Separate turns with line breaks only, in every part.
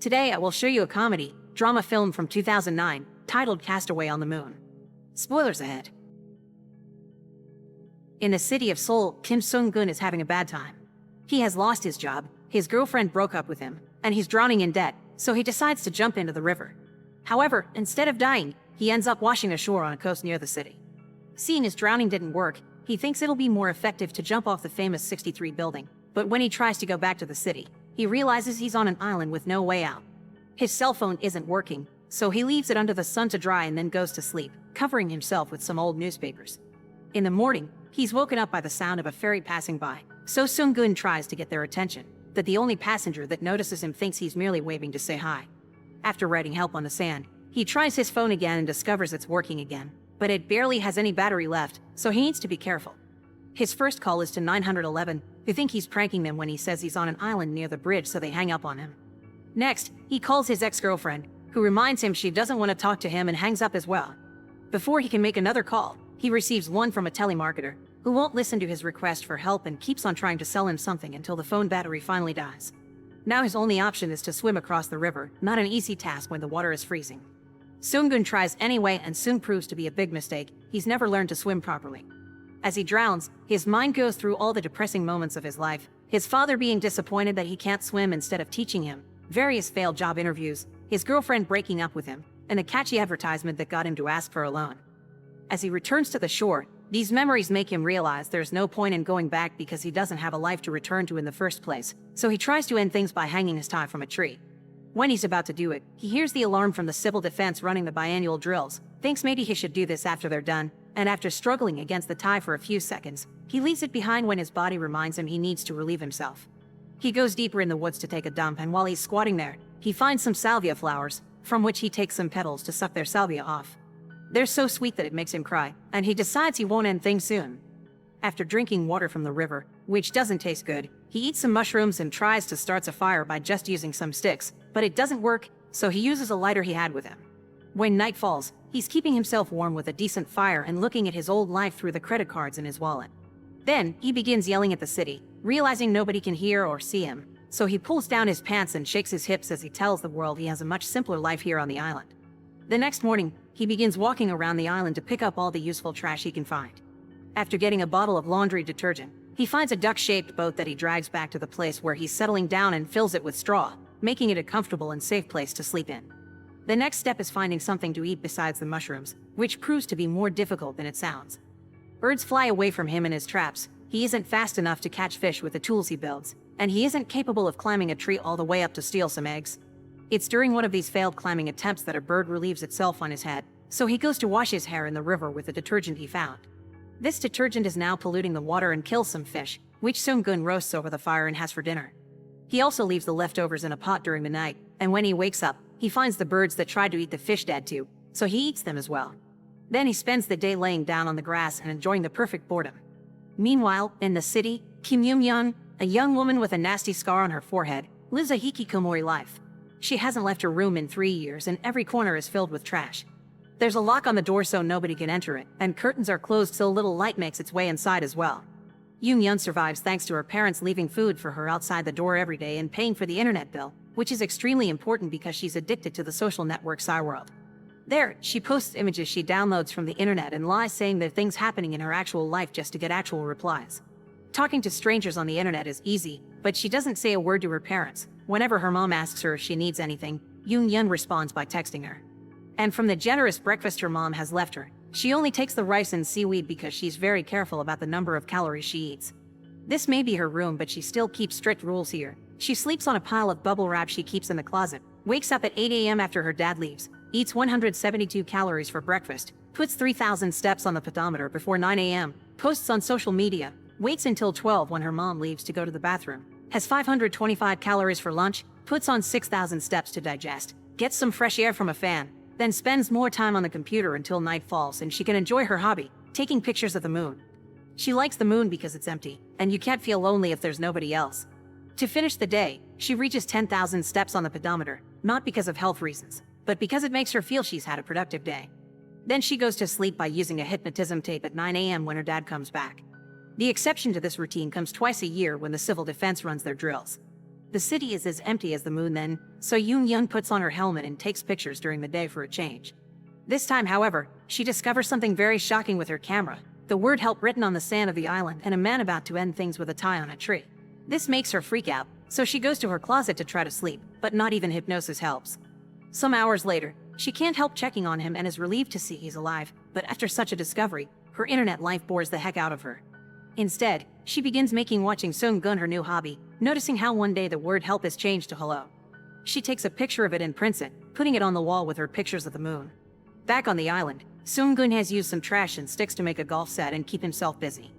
Today I will show you a comedy, drama film from 2009, titled Castaway on the Moon. Spoilers ahead. In the city of Seoul, Kim Sung-gun is having a bad time. He has lost his job, his girlfriend broke up with him, and he's drowning in debt, so he decides to jump into the river. However, instead of dying, he ends up washing ashore on a coast near the city. Seeing his drowning didn't work, he thinks it'll be more effective to jump off the famous 63 building, but when he tries to go back to the city, he realizes he's on an island with no way out. His cell phone isn't working, so he leaves it under the sun to dry and then goes to sleep, covering himself with some old newspapers. In the morning, he's woken up by the sound of a ferry passing by, so Sung-gun tries to get their attention, but the only passenger that notices him thinks he's merely waving to say hi. After writing help on the sand, he tries his phone again and discovers it's working again, but it barely has any battery left, so he needs to be careful. His first call is to 911, who think he's pranking them when he says he's on an island near the bridge, so they hang up on him. Next, he calls his ex-girlfriend, who reminds him she doesn't want to talk to him and hangs up as well. Before he can make another call, he receives one from a telemarketer, who won't listen to his request for help and keeps on trying to sell him something until the phone battery finally dies. Now his only option is to swim across the river, not an easy task when the water is freezing. Sung-gun tries anyway and soon proves to be a big mistake. He's never learned to swim properly. As he drowns, his mind goes through all the depressing moments of his life, his father being disappointed that he can't swim instead of teaching him, various failed job interviews, his girlfriend breaking up with him, and a catchy advertisement that got him to ask for a loan. As he returns to the shore, these memories make him realize there's no point in going back because he doesn't have a life to return to in the first place, so he tries to end things by hanging his tie from a tree. When he's about to do it, he hears the alarm from the civil defense running the biannual drills, thinks maybe he should do this after they're done, and after struggling against the tie for a few seconds, he leaves it behind when his body reminds him he needs to relieve himself. He goes deeper in the woods to take a dump, and while he's squatting there, he finds some salvia flowers, from which he takes some petals to suck their salvia off. They're so sweet that it makes him cry, and he decides he won't end things soon. After drinking water from the river, which doesn't taste good, he eats some mushrooms and tries to start a fire by just using some sticks, but it doesn't work, so he uses a lighter he had with him. When night falls, he's keeping himself warm with a decent fire and looking at his old life through the credit cards in his wallet. Then, he begins yelling at the city, realizing nobody can hear or see him, so he pulls down his pants and shakes his hips as he tells the world he has a much simpler life here on the island. The next morning, he begins walking around the island to pick up all the useful trash he can find. After getting a bottle of laundry detergent, he finds a duck-shaped boat that he drags back to the place where he's settling down and fills it with straw, making it a comfortable and safe place to sleep in. The next step is finding something to eat besides the mushrooms, which proves to be more difficult than it sounds. Birds fly away from him and his traps, he isn't fast enough to catch fish with the tools he builds, and he isn't capable of climbing a tree all the way up to steal some eggs. It's during one of these failed climbing attempts that a bird relieves itself on his head, so he goes to wash his hair in the river with the detergent he found. This detergent is now polluting the water and kills some fish, which Sung-gun roasts over the fire and has for dinner. He also leaves the leftovers in a pot during the night, and when he wakes up, he finds the birds that tried to eat the fish dead too, so he eats them as well. Then he spends the day laying down on the grass and enjoying the perfect boredom. Meanwhile, in the city, Kim Yoon-yeon, a young woman with a nasty scar on her forehead, lives a hikikomori life. She hasn't left her room in 3 years and every corner is filled with trash. There's a lock on the door so nobody can enter it, and curtains are closed so little light makes its way inside as well. Yoon-yeon survives thanks to her parents leaving food for her outside the door every day and paying for the internet bill, which is extremely important because she's addicted to the social network Cyworld. There, she posts images she downloads from the internet and lies saying there are things happening in her actual life just to get actual replies. Talking to strangers on the internet is easy, but she doesn't say a word to her parents. Whenever her mom asks her if she needs anything, Yoon-yeon responds by texting her. And from the generous breakfast her mom has left her, she only takes the rice and seaweed because she's very careful about the number of calories she eats. This may be her room, but she still keeps strict rules here. She sleeps on a pile of bubble wrap she keeps in the closet, wakes up at 8 a.m. after her dad leaves, eats 172 calories for breakfast, puts 3,000 steps on the pedometer before 9 a.m., posts on social media, waits until 12 when her mom leaves to go to the bathroom, has 525 calories for lunch, puts on 6,000 steps to digest, gets some fresh air from a fan, then spends more time on the computer until night falls and she can enjoy her hobby, taking pictures of the moon. She likes the moon because it's empty, and you can't feel lonely if there's nobody else. To finish the day, she reaches 10,000 steps on the pedometer, not because of health reasons, but because it makes her feel she's had a productive day. Then she goes to sleep by using a hypnotism tape at 9 a.m. when her dad comes back. The exception to this routine comes twice a year when the civil defense runs their drills. The city is as empty as the moon then, so Yoon puts on her helmet and takes pictures during the day for a change. This time, however, she discovers something very shocking with her camera. The word help written on the sand of the island and a man about to end things with a tie on a tree. This makes her freak out, so she goes to her closet to try to sleep, but not even hypnosis helps. Some hours later, she can't help checking on him and is relieved to see he's alive, but after such a discovery, her internet life bores the heck out of her. Instead, she begins making watching Seung-gun her new hobby, noticing how one day the word help is changed to hello. She takes a picture of it and prints it, putting it on the wall with her pictures of the moon. Back on the island, Seung-gun has used some trash and sticks to make a golf set and keep himself busy.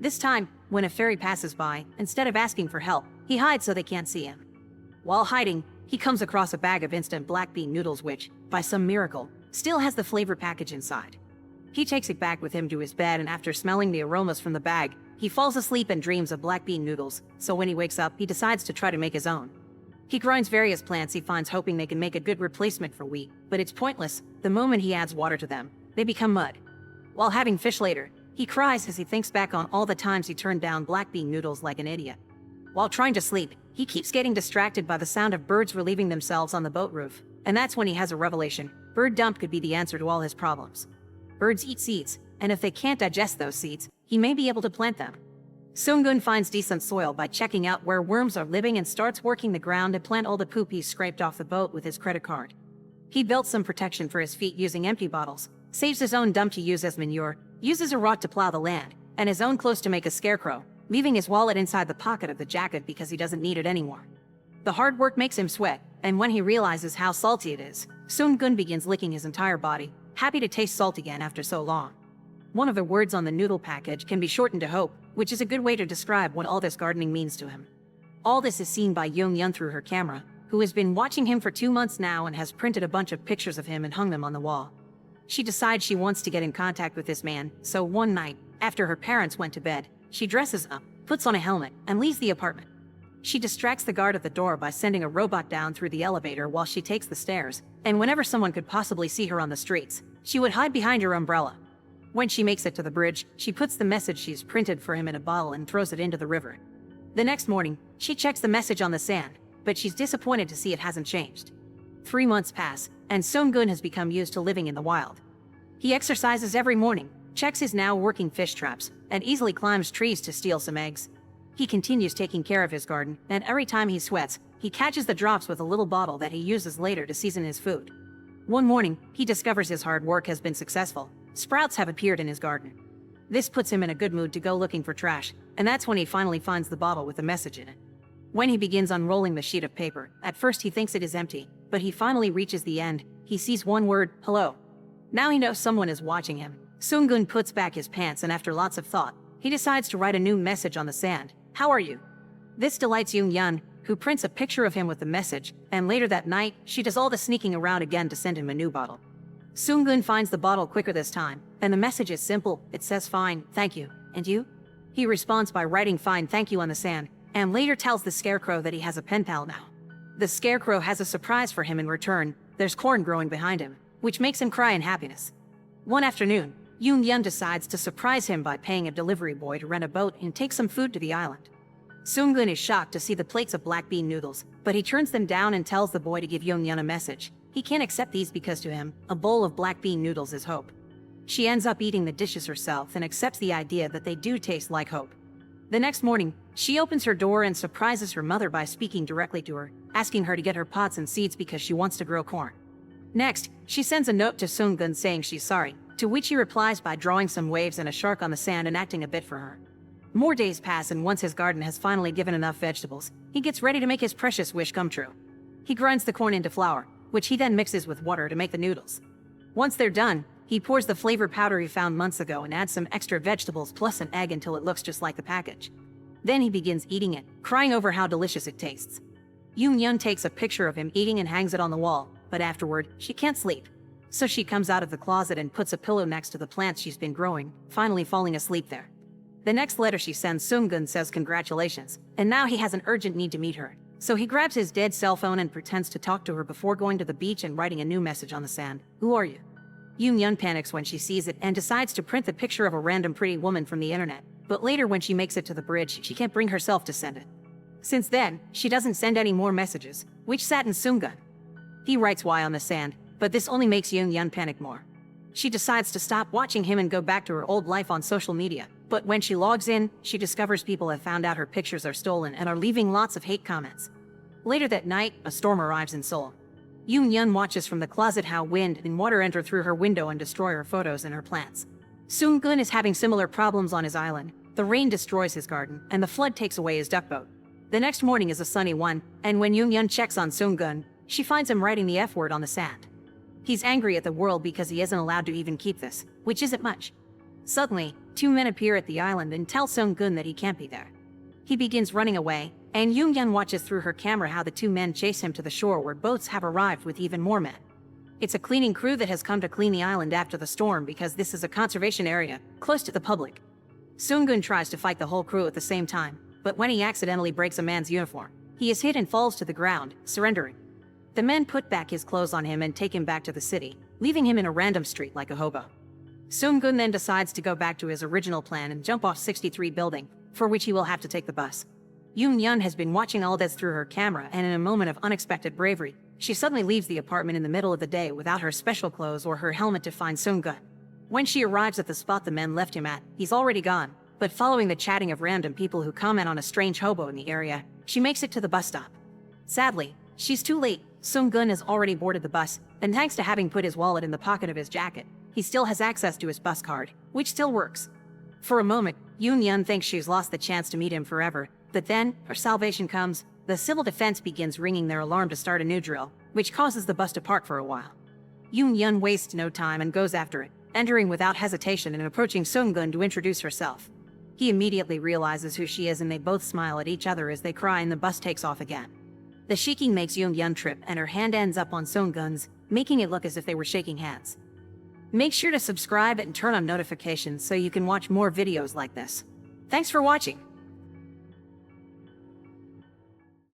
This time, when a fairy passes by, instead of asking for help, he hides so they can't see him. While hiding, he comes across a bag of instant black bean noodles which, by some miracle, still has the flavor package inside. He takes it back with him to his bed and after smelling the aromas from the bag, he falls asleep and dreams of black bean noodles, so when he wakes up, he decides to try to make his own. He grinds various plants he finds hoping they can make a good replacement for wheat, but it's pointless. The moment he adds water to them, they become mud. While having fish later, he cries as he thinks back on all the times he turned down black bean noodles like an idiot. While trying to sleep, he keeps getting distracted by the sound of birds relieving themselves on the boat roof, and that's when he has a revelation. Bird dump could be the answer to all his problems. Birds eat seeds, and if they can't digest those seeds, he may be able to plant them. Seung-gun finds decent soil by checking out where worms are living and starts working the ground to plant all the poop he scraped off the boat with his credit card. He built some protection for his feet using empty bottles, saves his own dump to use as manure, uses a rock to plow the land, and his own clothes to make a scarecrow, leaving his wallet inside the pocket of the jacket because he doesn't need it anymore. The hard work makes him sweat, and when he realizes how salty it is, Seung-gun begins licking his entire body, happy to taste salt again after so long. One of the words on the noodle package can be shortened to hope, which is a good way to describe what all this gardening means to him. All this is seen by Yoon through her camera, who has been watching him for 2 months now and has printed a bunch of pictures of him and hung them on the wall. She decides she wants to get in contact with this man, so one night, after her parents went to bed, she dresses up, puts on a helmet, and leaves the apartment. She distracts the guard at the door by sending a robot down through the elevator while she takes the stairs, and whenever someone could possibly see her on the streets, she would hide behind her umbrella. When she makes it to the bridge, she puts the message she's printed for him in a bottle and throws it into the river. The next morning, she checks the message on the sand, but she's disappointed to see it hasn't changed. 3 months pass, and Seung-gun has become used to living in the wild. He exercises every morning, checks his now working fish traps, and easily climbs trees to steal some eggs. He continues taking care of his garden, and every time he sweats, he catches the drops with a little bottle that he uses later to season his food. One morning, he discovers his hard work has been successful. Sprouts have appeared in his garden. This puts him in a good mood to go looking for trash, and that's when he finally finds the bottle with a message in it. When he begins unrolling the sheet of paper, at first he thinks it is empty, but he finally reaches the end. He sees one word, hello. Now he knows someone is watching him. Seung-gun puts back his pants and after lots of thought, he decides to write a new message on the sand. How are you? This delights Yoon, who prints a picture of him with the message, and later that night, she does all the sneaking around again to send him a new bottle. Seung-gun finds the bottle quicker this time, and the message is simple. It says fine, thank you. And you? He responds by writing fine thank you on the sand, and later tells the scarecrow that he has a pen pal now. The scarecrow has a surprise for him in return. There's corn growing behind him, which makes him cry in happiness. One afternoon, Yoon decides to surprise him by paying a delivery boy to rent a boat and take some food to the island. Seung-gun is shocked to see the plates of black bean noodles, but he turns them down and tells the boy to give Yoon a message. He can't accept these because to him, a bowl of black bean noodles is hope. She ends up eating the dishes herself and accepts the idea that they do taste like hope. The next morning, she opens her door and surprises her mother by speaking directly to her, asking her to get her pots and seeds because she wants to grow corn. Next, she sends a note to Seung-gun saying she's sorry, to which he replies by drawing some waves and a shark on the sand and acting a bit for her. More days pass and once his garden has finally given enough vegetables, he gets ready to make his precious wish come true. He grinds the corn into flour, which he then mixes with water to make the noodles. Once they're done, he pours the flavor powder he found months ago and adds some extra vegetables plus an egg until it looks just like the package. Then he begins eating it, crying over how delicious it tastes. Yoon takes a picture of him eating and hangs it on the wall, but afterward, she can't sleep. So she comes out of the closet and puts a pillow next to the plants she's been growing, finally falling asleep there. The next letter she sends Seung-gun says congratulations, and now he has an urgent need to meet her. So he grabs his dead cell phone and pretends to talk to her before going to the beach and writing a new message on the sand. Who are you? Yoon panics when she sees it and decides to print the picture of a random pretty woman from the internet. But later when she makes it to the bridge, she can't bring herself to send it. Since then, she doesn't send any more messages, which saddens Seung-gun. He writes "Y" on the sand, but this only makes Yoon-yeon panic more. She decides to stop watching him and go back to her old life on social media, but when she logs in, she discovers people have found out her pictures are stolen and are leaving lots of hate comments. Later that night, a storm arrives in Seoul. Yoon-yeon watches from the closet how wind and water enter through her window and destroy her photos and her plants. Seung-gun is having similar problems on his island. The rain destroys his garden, and the flood takes away his duck boat. The next morning is a sunny one, and when Yoon-yeon checks on Seung-gun, she finds him writing the F word on the sand. He's angry at the world because he isn't allowed to even keep this, which isn't much. Suddenly, two men appear at the island and tell Seung-gun that he can't be there. He begins running away, and Yoon-yeon watches through her camera how the two men chase him to the shore where boats have arrived with even more men. It's a cleaning crew that has come to clean the island after the storm because this is a conservation area, close to the public. Seung-gun tries to fight the whole crew at the same time, but when he accidentally breaks a man's uniform, he is hit and falls to the ground, surrendering. The men put back his clothes on him and take him back to the city, leaving him in a random street like a hobo. Seung-gun then decides to go back to his original plan and jump off 63 building, for which he will have to take the bus. Yoon-yeon has been watching all this through her camera, and in a moment of unexpected bravery, she suddenly leaves the apartment in the middle of the day without her special clothes or her helmet to find Seung-gun. When she arrives at the spot the men left him at, he's already gone, but following the chatting of random people who comment on a strange hobo in the area, she makes it to the bus stop. Sadly, she's too late. Seung-gun has already boarded the bus, and thanks to having put his wallet in the pocket of his jacket, he still has access to his bus card, which still works. For a moment, Yoon-yeon thinks she's lost the chance to meet him forever, but then, her salvation comes. The civil defense begins ringing their alarm to start a new drill, which causes the bus to park for a while. Yoon-yeon wastes no time and goes after it, entering without hesitation and approaching Seung-gun to introduce herself. He immediately realizes who she is and they both smile at each other as they cry and the bus takes off again. The shaking makes Yoon-yeon trip and her hand ends up on Seung-gun's, making it look as if they were shaking hands. Make sure to subscribe and turn on notifications so you can watch more videos like this. Thanks for watching.